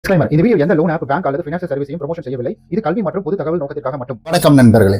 Disclaimer. இந்த video எந்த loan app, bank அல்லது ஃபைனான்சியல் சர்வீஸையும் ப்ரமோஷன் செய்யவில்லை. இது கல்வி மற்றும் பொது தகவல் நோக்கத்திற்காக மட்டும். வணக்கம் நண்பர்களே,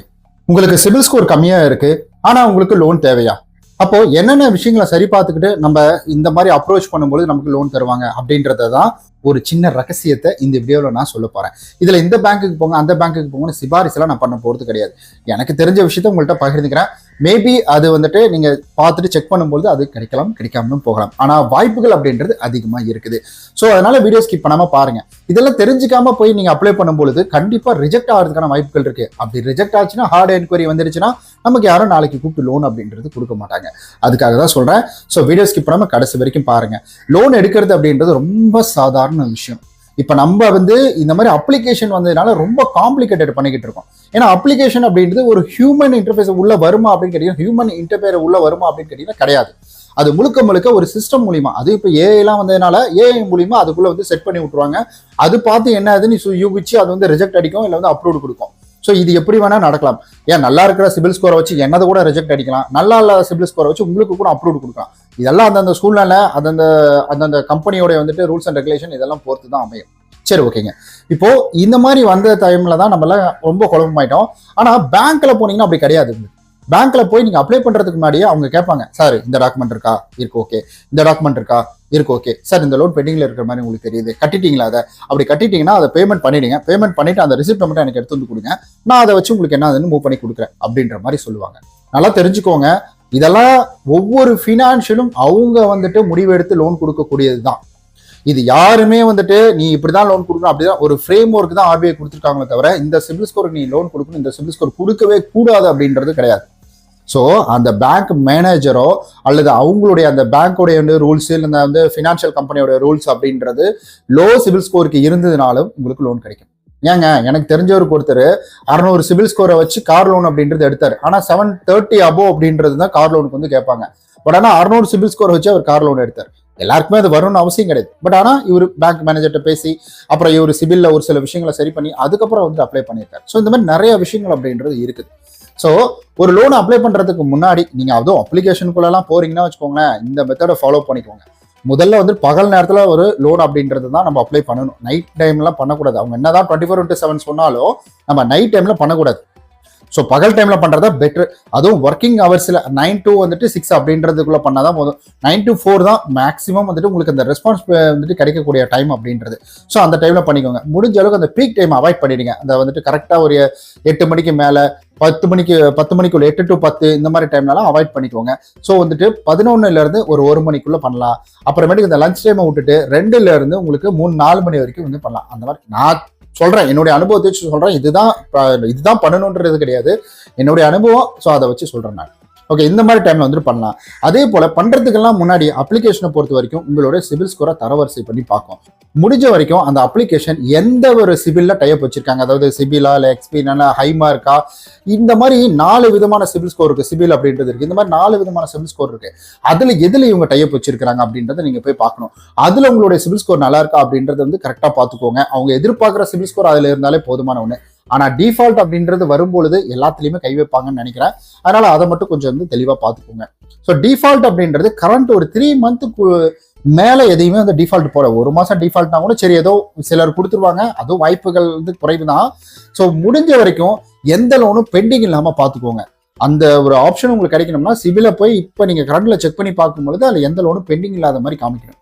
உங்களுக்கு சிபில் ஸ்கோர் கம்மியா இருக்கு, ஆனா உங்களுக்கு லோன் தேவையா? அப்போ என்னென்ன விஷயங்களை சரி பார்த்துக்கிட்டு நம்ம இந்த மாதிரி அப்ரோச் பண்ணும்போது நமக்கு லோன் தருவாங்க அப்படின்றதான் ஒரு சின்ன ரகசியத்தை இந்த வீடியோவில் நான் சொல்ல போறேன். இதுல இந்த பேங்க்குக்கு போங்க, அந்த பேங்க்குக்கு போங்கன்னு சிபாரிசெல்லாம் நான் பண்ண போறது கிடையாது. எனக்கு தெரிஞ்ச விஷயத்த உங்கள்கிட்ட பகிர்ந்துக்கிறேன். மேபி அது நீங்க பார்த்துட்டு செக் பண்ணும்போது அது கிடைக்கலாம், கிடைக்காமலும் போகலாம். ஆனா வாய்ப்புகள் அப்படின்றது அதிகமா இருக்குது. ஸோ அதனால வீடியோ ஸ்கிப் பண்ணாம பாருங்க. இதெல்லாம் தெரிஞ்சுக்காம போய் நீங்க அப்ளை பண்ணும்போது கண்டிப்பா ரிஜெக்ட் ஆகிறதுக்கான வாய்ப்புகள் இருக்கு. அப்படி ரிஜெக்ட் ஆச்சுன்னா, ஹார்ட் என்கொயரி வந்துருச்சுன்னா நமக்கு யாரும் நாளைக்கு கூப்பிட்டு லோன் அப்படின்றது கொடுக்க மாட்டாங்க. அதுக்காக தான் சொல்றேன். ஸோ வீடியோ ஸ்கிப் பண்ணாம கடைசி வரைக்கும் பாருங்க. லோன் எடுக்கிறது அப்படின்றது ரொம்ப சாதாரண விஷயம். இப்ப நம்ம இந்த மாதிரி அப்ளிகேஷன் வந்ததுனால ரொம்ப காம்ப்ளிகேட்டட் பண்ணிக்கிட்டு இருக்கோம். ஏன்னா அப்ளிகேஷன் அப்படின்றது ஒரு ஹியூமன் இன்டர்ஃபேஸ் உள்ள வருமா அப்படின்னு கேட்டீங்கன்னா, ஹியூமன் இன்டர்ஃபேர் உள்ள வருமா அப்படின்னு கேட்டீங்கன்னா கிடையாது. அது முழுக்க ஒரு சிஸ்டம் மூலியமா, அது இப்ப ஏஐ எல்லாம் வந்ததுனால ஏஐ மூலியமா அதுக்குள்ள செட் பண்ணி விட்டுருவாங்க. அது பார்த்து என்ன ஆகுதுன்னு யூகிச்சு அது ரிஜெக்ட் அடிக்கும், இல்ல அப்ரூவ் கொடுக்கும். ஸோ இது எப்படி வேணா நடக்கலாம். ஏன் நல்லா இருக்கிற சிபில் ஸ்கோரை வச்சு என்னதை கூட ரிஜெக்ட் அடிக்கலாம், நல்லா இல்லாத சிபில் ஸ்கோரை வச்சு உங்களுக்கு கூட அப்ரூவ் கொடுக்கலாம். இதெல்லாம் அந்தந்த சூழ்நிலை, அந்தந்த கம்பெனியோட ரூல்ஸ் அண்ட் ரெகுலேஷன் இதெல்லாம் பொறுத்து தான் அமையும். சரி, ஓகேங்க. இப்போ இந்த மாதிரி வந்த டைம்ல தான் நம்ம ரொம்ப குழப்பமாயிட்டோம். ஆனா பேங்க்ல போனீங்கன்னா அப்படி கிடையாது. பேங்க்ல போய் நீங்க அப்ளை பண்றதுக்கு முன்னாடியே அவங்க கேட்பாங்க, சார் இந்த டாக்குமெண்ட் இருக்கா, இருக்கு, ஓகே. இந்த டாக்குமெண்ட் இருக்கா, இருக்கு, ஓகே. சார் இந்த லோன் பெண்டிங்ல இருக்கிற மாதிரி உங்களுக்கு தெரியுது, கட்டிட்டீங்களா? அதை அப்படி கட்டிட்டீங்கன்னா அதை பேமெண்ட் பண்ணிடுங்க. பேமெண்ட் பண்ணிட்டு அந்த ரிசிப்ட் மட்டும் எனக்கு எடுத்து வந்து கொடுங்க, நான் அதை வச்சு உங்களுக்கு என்ன ஆகுதுன்னு மூவ் பண்ணி கொடுக்குறேன் அப்படின்ற மாதிரி சொல்லுவாங்க. நல்லா தெரிஞ்சுக்கோங்க, இதெல்லாம் ஒவ்வொரு ஃபினான்ஷியலும் அவங்க முடிவெடுத்து லோன் கொடுக்கக்கூடியது தான். இது யாருமே நீ இப்படிதான் லோன் கொடுக்கணும் அப்படிதான் ஒரு ஃப்ரேம் ஒர்க் தான் ஆர்பிஐ கொடுத்துருக்காங்களே தவிர இந்த சிபில் ஸ்கோர் நீ லோன் கொடுக்கணும், இந்த சிபில் ஸ்கோர் கொடுக்கவே கூடாது அப்படின்றது கிடையாது. ஸோ அந்த பேங்க் மேனேஜரோ அல்லது அவங்களுடைய அந்த பேங்கோடைய ரூல்ஸ் இல்லை ஃபினான்ஷியல் கம்பெனியோட ரூல்ஸ் அப்படின்றது லோ சிபில் ஸ்கோருக்கு இருந்ததுனாலும் உங்களுக்கு லோன் கிடைக்கும். ஏங்க, எனக்கு தெரிஞ்சவருக்கு ஒருத்தர் 600 சிபில் ஸ்கோரை வச்சு கார் லோன் அப்படின்றது எடுத்தாரு. ஆனா 730 அபோவ் அப்படின்றது தான் கார் லோனுக்கு கேட்பாங்க. பட் ஆனா 600 சிபில் ஸ்கோர் வச்சு அவர் கார் லோன் எடுத்தார். எல்லாருக்குமே அது வரும்னு அவசியம் கிடையாது. பட் ஆனா இவர் பேங்க் மேனேஜர்கிட்ட பேசி அப்புறம் இவர் சிபில்ல ஒரு சில விஷயங்களை சரி பண்ணி அதுக்கப்புறம் அப்ளை பண்ணியிருக்காரு. ஸோ இந்த மாதிரி நிறைய விஷயங்கள் அப்படின்றது இருக்குது. ஸோ ஒரு லோன் அப்ளை பண்றதுக்கு முன்னாடி நீங்க அதுவும் அப்ளிகேஷனுக்குள்ளெல்லாம் போறீங்கன்னா வச்சுக்கோங்களேன், இந்த மெத்தடை ஃபாலோ பண்ணிக்கோங்க. முதல்ல பகல் நேரத்துல ஒரு லோன் அப்படின்றது தான் நம்ம அப்ளை பண்ணணும். நைட் டைம்லாம் பண்ணக்கூடாது. அவங்க என்னதான் 24/7 சொன்னாலும் நம்ம நைட் டைம்ல பண்ணக்கூடாது. ஸோ பகல் டைம்ல பண்றதா பெட்டர். அதுவும் ஒர்க்கிங் ஹவர்ஸ்ல 9 to 6 அப்படின்றதுக்குள்ள பண்ணாதான் போதும். 9 to 4 தான் மேக்ஸிமம் உங்களுக்கு அந்த ரெஸ்பான்ஸ் கிடைக்கக்கூடிய டைம் அப்படின்றது. ஸோ அந்த டைம்ல பண்ணிக்கோங்க. முடிஞ்ச அளவுக்கு அந்த பீக் டைம் அவாய்ட் பண்ணிடுங்க. அந்த கரெக்டா ஒரு 8 மணிக்கு மேல 10 மணிக்குள்ள 8 to 10 இந்த மாதிரி டைம்லாம் அவாய்ட் பண்ணிக்கோங்க. ஸோ 11ல இருந்து ஒரு 1 மணிக்குள்ள பண்ணலாம். அப்புறமேட்டுக்கு இந்த லஞ்ச் டைமை விட்டுட்டு 2ல இருந்து உங்களுக்கு 3-4 மணி வரைக்கும் பண்ணலாம். அந்த மாதிரி நான் சொல்றேன், என்னுடைய அனுபவத்தை வச்சு சொல்றேன். இதுதான் பண்ணணும்ன்றது கிடையாது, என்னுடைய அனுபவம். ஸோ அதை வச்சு சொல்றேன் நான். ஓகே, இந்த மாதிரி டைம்ல பண்ணலாம். அதே போல பண்றதுக்கெல்லாம் முன்னாடி அப்ளிகேஷனை பொறுத்த வரைக்கும் உங்களோட சிபில் ஸ்கோரை தரவரிசை பண்ணி பார்க்கும். முடிஞ்ச வரைக்கும் அந்த அப்ளிகேஷன் எந்த ஒரு சிபில்ல டைப் வச்சிருக்காங்க, அதாவது சிபிலா இல்ல எக்ஸ்பீனா ஹைமா இருக்கா, இந்த மாதிரி 4 விதமான சிபில் ஸ்கோர் இருக்கு. சிபில் அப்படின்றது இருக்கு. இந்த மாதிரி 4 விதமான சிபில் ஸ்கோர் இருக்கு. அதுல எதுல இவங்க டைப் வச்சிருக்காங்க அப்படின்றத நீங்க போய் பார்க்கணும். அதுல உங்களுடைய சிபில் ஸ்கோர் நல்லா இருக்கா அப்படின்றது கரெக்டா பார்த்துக்கோங்க. அவங்க எதிர்பார்க்குற சிபில் ஸ்கோர் அதுல இருந்தாலே போதுமான ஒண்ணு. ஆனா டிஃபால்ட் அப்படின்றது வரும்பொழுது எல்லாத்துலயுமே கை வைப்பாங்கன்னு நினைக்கிறேன். அதனால அதை மட்டும் கொஞ்சம் தெளிவா பார்த்துக்கோங்க. ஸோ டிஃபால்ட் அப்படின்றது கரண்ட் ஒரு 3 மந்த்துக்கு மேல எதையுமே டிஃபால்ட் போட, 1 மாசம் டிஃபால்ட்னா கூட சரி, ஏதோ சிலர் கொடுத்துருவாங்க, அதுவும் வாய்ப்புகள் குறைவு தான். ஸோ முடிஞ்ச வரைக்கும் எந்த லோனும் பெண்டிங் இல்லாம பார்த்துக்கோங்க. அந்த ஒரு ஆப்ஷன் உங்களுக்கு கிடைக்கணும்னா சிபில போய் இப்ப நீங்க கரண்ட்ல செக் பண்ணி பார்க்கும்பொழுது அதுல எந்த லோனும் பெண்டிங் இல்லாத மாதிரி காமிக்கணும்.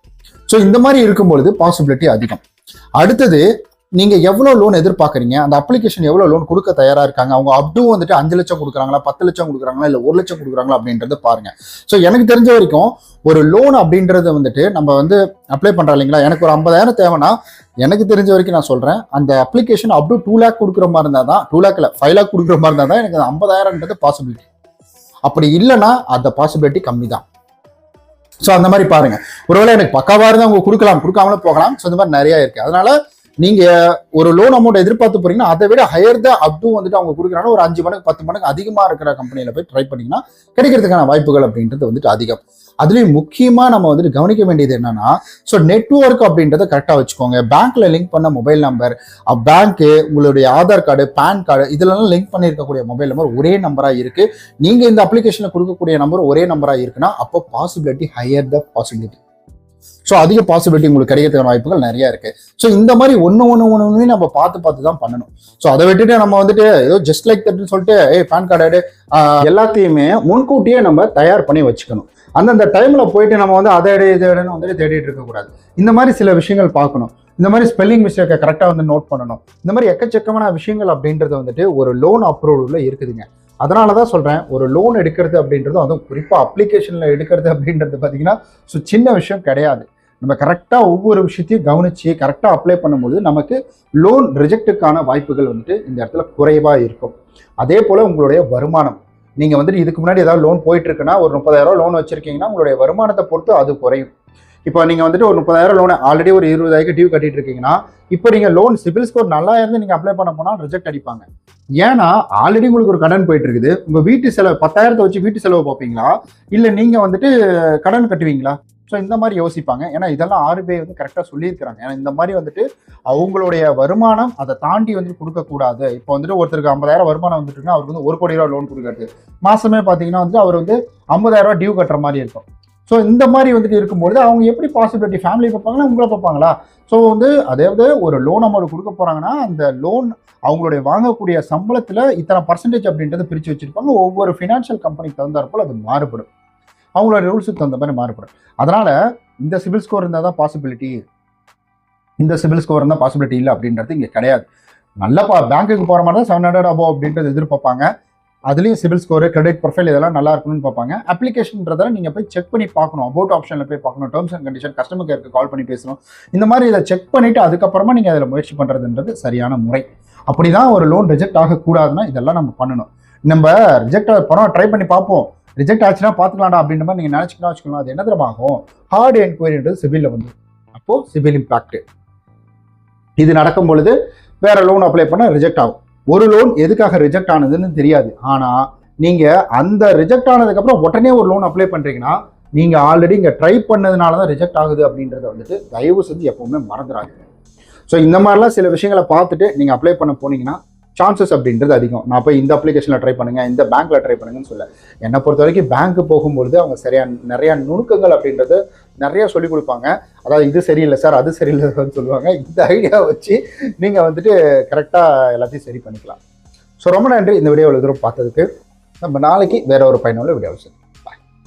ஸோ இந்த மாதிரி இருக்கும்பொழுது பாசிபிலிட்டி அதிகம். அடுத்தது, நீங்க எவ்வளவு லோன் எதிர்பார்க்கறீங்க, அந்த அப்ளிகேஷன் எவ்வளவு லோன் கொடுக்க தயாரா இருக்காங்க, அவங்க அப்டூ 5 லட்சம் கொடுக்குறாங்களா, 10 லட்சம் கொடுக்குறாங்களா, இல்ல 1 லட்சம் கொடுக்குறாங்களா அப்படின்றத பாருங்க. ஸோ எனக்கு தெரிஞ்ச வரைக்கும் ஒரு லோன் அப்படின்றது நம்ம அப்ளை பண்றோம் இல்லைங்களா, எனக்கு ஒரு 50,000 தேவைன்னா எனக்கு தெரிஞ்ச வரைக்கும் நான் சொல்றேன், அந்த அப்ளிகேஷன் அப்டூ 2 lakh கொடுக்குற மாதிரி இருந்தா தான், 2 lakh இல்ல 5 lakh கொடுக்குற மாதிரி இருந்தா தான் எனக்கு 50,000ன்றது பாசிபிலிட்டி. அப்படி இல்லைன்னா அந்த பாசிபிலிட்டி கம்மி தான். ஸோ அந்த மாதிரி பாருங்க. ஒருவேளை எனக்கு பக்காவா இருந்தா அவங்க கொடுக்காமலும் போகலாம். ஸோ இந்த மாதிரி நிறைய இருக்கு. அதனால நீங்க ஒரு லோன் அமௌண்ட் எதிர்பார்த்து போறீங்கன்னா அதை விட ஹையர் தான் அப்டூ அவங்க கொடுக்குறாங்க. ஒரு 5 மடங்கு 10 மடங்கு அதிகமா இருக்கிற கம்பெனியில போய் ட்ரை பண்ணீங்கன்னா கிடைக்கிறதுக்கான வாய்ப்புகள் அப்படின்றது அதிகம். அதுலயும் முக்கியமா நம்ம கவனிக்க வேண்டியது என்னன்னா, ஸோ நெட்வொர்க் அப்படின்றத கரெக்டா வச்சுக்கோங்க. பேங்க்ல லிங்க் பண்ண மொபைல் நம்பர், பேங்க், உங்களுடைய ஆதார் கார்டு, பேன் கார்டு இதெல்லாம் லிங்க் பண்ணியிருக்கக்கூடிய மொபைல் நம்பர் ஒரே நம்பரா இருக்கு. நீங்க இந்த அப்ளிகேஷன்ல கொடுக்கக்கூடிய நம்பர் ஒரே நம்பரா இருக்குன்னா அப்போ பாசிபிலிட்டி ஹையர் த பாசிபிலிட்டி. ஸோ அதிக பாசிபிலிட்டி உங்களுக்கு கிடைக்கிறதுக்கான வாய்ப்புகள் நிறைய இருக்கு. ஸோ இந்த மாதிரி ஒன்று நம்ம பார்த்து தான் பண்ணணும். ஸோ அதை விட்டுட்டு நம்ம வந்துட்டு ஏதோ ஜஸ்ட் லைக் தட்னு சொல்லிட்டு பேன் கார்டு எல்லாத்தையுமே முன்கூட்டியே நம்ம தயார் பண்ணி வச்சுக்கணும். அந்தந்த டைம்ல போயிட்டு நம்ம வந்து அதை இதை வந்துட்டு தேடிட்டு இருக்கக்கூடாது. இந்த மாதிரி சில விஷயங்கள் பார்க்கணும். இந்த மாதிரி ஸ்பெல்லிங் மிஸ்டேக்கை கரெக்டாக வந்து நோட் பண்ணணும். இந்த மாதிரி எக்கச்சக்கமான விஷயங்கள் அப்படின்றது வந்துட்டு ஒரு லோன் அப்ரூவல்ல இருக்குதுங்க. அதனால தான் சொல்கிறேன், ஒரு லோன் எடுக்கிறது அப்படின்றது, அதுவும் குறிப்பாக அப்ளிகேஷனில் எடுக்கிறது அப்படின்றது பார்த்தீங்கன்னா சின்ன விஷயம் கிடையாது. நம்ம கரெக்டாக ஒவ்வொரு விஷயத்தையும் கவனித்து கரெக்டாக அப்ளை பண்ணும்போது நமக்கு லோன் ரிஜெக்டுக்கான வாய்ப்புகள் வந்துட்டு இந்த இடத்துல குறைவாக இருக்கும். அதே போல் உங்களுடைய வருமானம், நீங்கள் வந்துட்டு இதுக்கு முன்னாடி ஏதாவது லோன் போயிட்டு இருக்குன்னா, ஒரு 30,000 லோன் வச்சுருக்கீங்கன்னா உங்களுடைய வருமானத்தை பொறுத்து அது குறையும். இப்போ நீங்கள் வந்துட்டு ஒரு 30,000 லோன் ஆல்ரெடி ஒரு 20,000 டியூ கட்டிட்டு இருக்கீங்கன்னா, இப்போ நீங்கள் லோன் சிபில் ஸ்கோர் நல்லா இருந்து நீங்கள் அப்ளை பண்ண போனால் ரிஜெக்ட் அடிப்பாங்க. ஏன்னா ஆல்ரெடி உங்களுக்கு ஒரு கடன் போயிட்டு இருக்குது. உங்கள் வீட்டு செலவு 10,000 வச்சு வீட்டு செலவு பார்ப்பீங்களா, இல்லை நீங்கள் வந்துட்டு கடன் கட்டுவீங்களா? ஸோ இந்த மாதிரி யோசிப்பாங்க. ஏன்னா இதெல்லாம் RBI வந்து கரெக்டாக சொல்லியிருக்கிறாங்க. ஏன்னா இந்த மாதிரி வந்துட்டு அவங்களுடைய வருமானம் அதை தாண்டி வந்து கொடுக்கக்கூடாது. இப்போ வந்துட்டு ஒருத்தருக்கு 50,000 வருமானம் வந்துட்டுன்னா அவருக்கு வந்து 1 கோடி ரூபா லோன் கொடுக்கறது, மாசமே பார்த்தீங்கன்னா வந்து அவர் வந்து 50,000 டியூ கட்டுற மாதிரி இருக்கும். ஸோ இந்த மாதிரி வந்துட்டு இருக்கும்போது அவங்க எப்படி பாசிபிலிட்டி ஃபேமிலி பார்ப்பாங்களா, உங்களை பார்ப்பாங்களா? ஸோ வந்து அதாவது ஒரு லோன் அமௌண்ட் கொடுக்க போறாங்கன்னா அந்த லோன் அவங்களுடைய வாங்கக்கூடிய சம்பளத்தில் இத்தனை பர்சன்டேஜ் அப்படின்றத பிரித்து வச்சிருப்பாங்க. ஒவ்வொரு ஃபினான்ஷியல் கம்பெனிக்கு தகுந்தாற்போல் அது மாறுபடும். அவங்களோட ரூல்ஸுக்கு தகுந்த மாதிரி மாறுபடும். அதனால இந்த சிபில் ஸ்கோர் இருந்தால் தான் பாசிபிலிட்டி, இந்த சிபில் ஸ்கோர் இருந்தால் பாசிபிலிட்டி இல்லை அப்படின்றது இங்கே கிடையாது. நல்ல பேங்க்குக்கு போகிற மாதிரி தான் 700 above அப்படின்றது எதிர்பார்ப்பாங்க. அதுலேயும் சிபில் ஸ்கோரு, கிரெடிட் ப்ரொஃபைல் இதெல்லாம் நல்லா இருக்கணும்னு பார்ப்பாங்க. அப்ளிகேஷன்றதால நீங்கள் போய் செக் பண்ணி பார்க்கணும். அபவுட் ஆப்ஷனில் போய் பார்க்கணும். டேர்ம்ஸ் அண்ட் கண்டிஷன், கஸ்டமர் கேருக்கு கால் பண்ணி பேசணும். இந்த மாதிரி இதை செக் பண்ணிவிட்டு அதுக்கப்புறமா நீங்கள் அதில் முயற்சி பண்ணுறதுன்றது சரியான முறை. அப்படி தான் ஒரு லோன் ரிஜெக்ட் ஆகக்கூடாதுன்னா இதெல்லாம் நம்ம பண்ணணும். நம்ம ரிஜெக்ட் பணம் ட்ரை பண்ணி பார்ப்போம், ரிஜெக்ட் ஆச்சுன்னா பார்த்துக்கலாம்டா அப்படின்ற மாதிரி நீங்கள் நினச்சிக்கலாம் வச்சுக்கலாம். அது என்ன தரமாகும், ஹார்ட் என்கொயரின்றது சிபிலில் வந்து அப்போது சிபில் இம்பாக்ட் இது நடக்கும் பொழுது வேற லோன் அப்ளை பண்ண ரிஜெக்ட் ஆகும். ஒரு லோன் எதுக்காக ரிஜெக்ட் ஆனதுன்னு தெரியாது. ஆனால் நீங்கள் அந்த ரிஜெக்ட் ஆனதுக்கப்புறம் உடனே ஒரு லோன் அப்ளை பண்ணுறீங்கன்னா நீங்கள் ஆல்ரெடி இங்கே ட்ரை பண்ணதுனால தான் ரிஜெக்ட் ஆகுது அப்படின்றத வந்துட்டு தயவு செஞ்சு எப்பவுமே மறந்துடாதீங்க. ஸோ இந்த மாதிரிலாம் சில விஷயங்களை பார்த்துட்டு நீங்கள் அப்ளை பண்ண போனீங்கன்னா சான்சஸ் அப்படின்றது அதிகம். நான் போய் இந்த அப்ளிகேஷனில் ட்ரை பண்ணுங்க, இந்த பேங்க்ல ட்ரை பண்ணுங்கன்னு சொல்ல. என்னை பொறுத்த வரைக்கும் பேங்க்கு போகும்பொழுது அவங்க நிறைய நுணுக்கங்கள் அப்படின்றது நிறைய சொல்லிக் கொடுப்பாங்க. அதாவது இது சரியில்லை சார், அது சரியில்லைன்னு சொல்லுவாங்க. இந்த ஐடியா வச்சு நீங்கள் வந்துட்டு கரெக்டாக எல்லாத்தையும் சரி பண்ணிக்கலாம். ஸோ ரொம்ப நன்றி இந்த வீடியோவில் தூரம் பார்த்ததுக்கு. நம்ம நாளைக்கு வேற ஒரு பயனுள்ள வீடியோ